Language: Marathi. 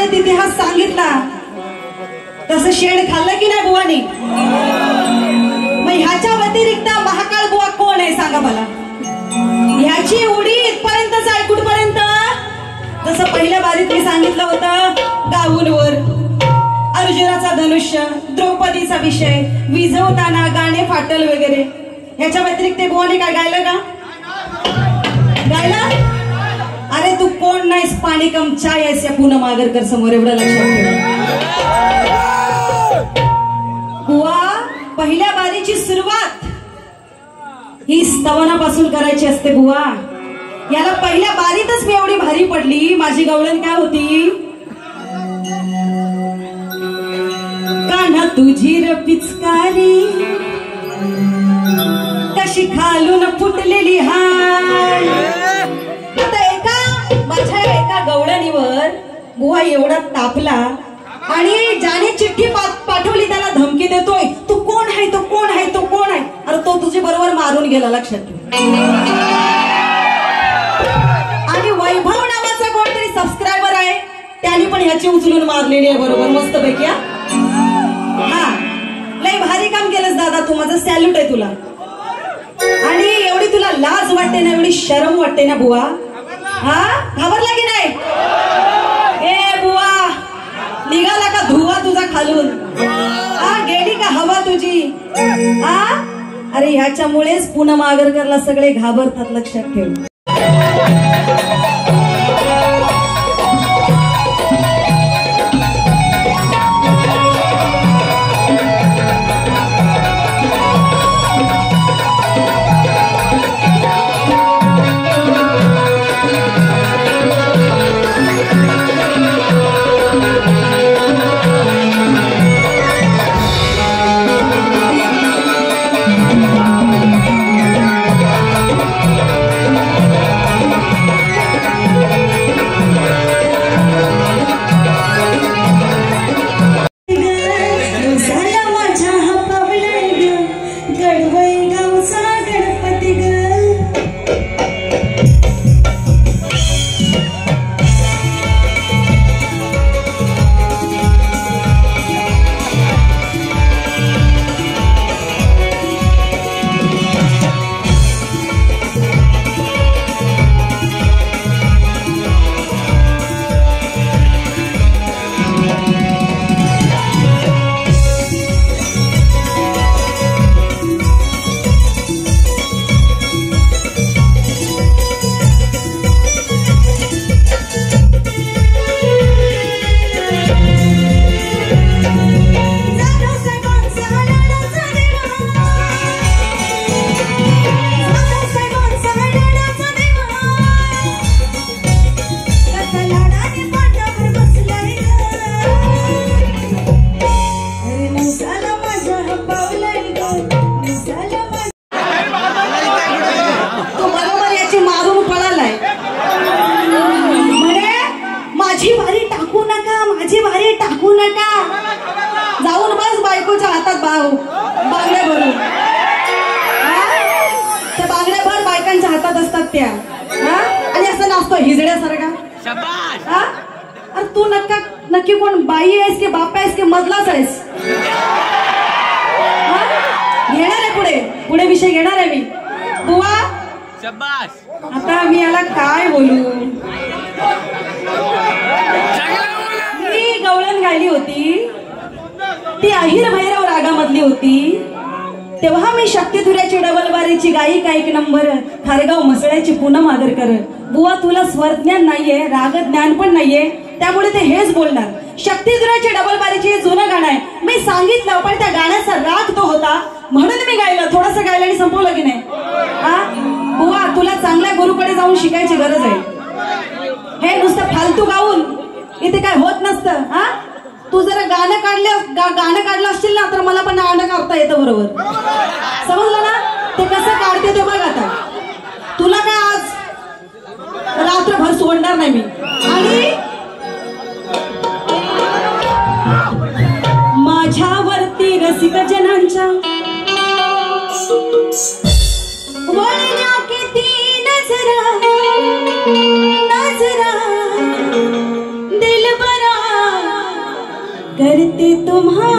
महाभारत इतिहास सांगितला तसं शेण खाल्लं की नाही बुवानी? मग ह्याच्या व्यतिरिक्त महाकाळ बुवा कोण आहे सांगा मला? ह्याची उडी इथपर्यंतच आहे, कुठपर्यंत? जसं पहिल्या बारीत मी सांगितलं होतं, गाऊनवर अर्जुनाचा धनुष्य, द्रौपदीचा विषय, विझवताना गाणे फाटल वगैरे. ह्याच्या व्यतिरिक्त बुवाने काय गायलं का? गायला? अरे तू कोण नाहीस, पाणी कम चाय आहेस या पूनम आगरकर समोर, एवढं लक्षात ठेव. बुवा पहिल्या बारीची सुरुवात ही स्तवनापासून करायची असते बुवा. याला पहिल्या बारीतच मी एवढी भारी पडली. माझी गवळण काय होती? कान्हा तुझी र पिचकारी कशी खालून फुटलेली हाय. आता माझ्या एका गवळणीवर बुवा एवढा तापला आणि ज्याने चिठ्ठी पाठवली त्याला धमकी देतोय, तू कोण आहे, तो कोण आहे, तो कोण आहे. अरे तो तुझे बरोबर मारून गेला, लक्षात ठेव. आणि वैभव नावाचा कोणतरी सबस्क्रायबर आहे, त्याने पण ह्याची उचलून मारलेली आहे बरोबर, मस्त पैकी. हा लय भारी काम केलंस दादा तू, माझं सॅल्यूट आहे तुला. आणि एवढी तुला लाज वाटते ना, एवढी शरम वाटते ना बुवा? हा घाबरला की नाही? ए बुवा निघाला का धुवा तुझा खालून? हा गेली का हवा तुझी? हा अरे ह्याच्यामुळेच पूनम आगरकरला सगळे घाबरतात, लक्षात ठेव. जाऊन बस बायकोच्या हातात बांगड्या भरून. त्या बांगड्या भर बायकांच्या हातात असतात त्या. आणि असं नाचतो हिजड्यासारखा. अरे तू नक्की कोण, बाई आहेस की बाप आहेस की मधलाच आहेस? घेणार आहे पुढे पुढे विषय घेणार आहे मी बुवा. आता मी याला काय बोलू? मी गवळण गायली होती, ती अहिर भैरव रागामधली होती. तेव्हा मी शक्तिधुऱ्याची डबलबारीची गायिका एक नंबर खारगाव मसळ्याची पूनम आगरकर. बुवा तुला स्वर ज्ञान नाहीये, राग ज्ञान पण नाहीये, त्यामुळे ते हेच बोलणार. शक्तिधुऱ्याची डबलबारीची हे जुनं गाणं आहे, मी सांगितलं, पण त्या गाण्याचा राग तो होता म्हणून मी गायलं. थोडंसं गायलं आणि संपवलं की नाही? बुवा तुला चांगल्या गुरुकडे जाऊन शिकायची गरज आहे. हे नुसतं फालतू गाऊन इथे काय होत नसतं. तू जर गाणं काढलं असशील ना तर मला पण गाणं काढता येतं बरोबर. समजलं ना? ते कसं काढते ते बघ. आता तुला काय आज रात्रभर सोडणार नाही मी. आणि माझ्यावरती रसिक जनांच्या वळल्या किती नजरा नजरा दिलबरा करते तुम्हा